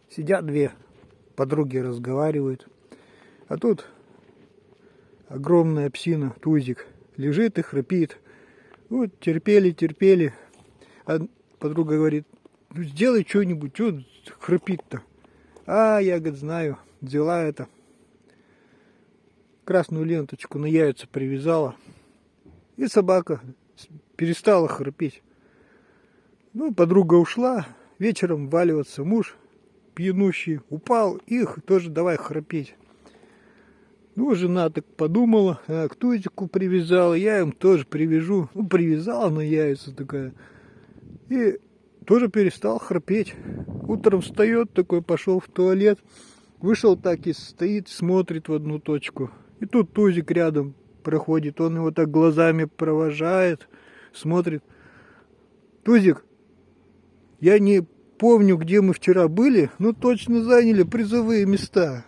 Сидят две подруги, разговаривают. А тут огромная псина, Тузик, лежит и храпит. Вот терпели. А подруга говорит: ну сделай что-нибудь, что храпит-то? А я, говорит, знаю, взяла это, красную ленточку на яйца привязала, и собака перестала храпеть. Ну, подруга ушла, вечером валиваться муж пьянущий упал, их тоже давай храпеть. Ну, жена так подумала, к Тузику привязала, я им тоже привяжу. Ну, привязала на яйца такая. И тоже перестал храпеть. Утром встает такой, пошел в туалет, вышел так и стоит, смотрит в одну точку. И тут Тузик рядом проходит, он его так глазами провожает, смотрит. Тузик, я не помню, где мы вчера были, но точно заняли призовые места.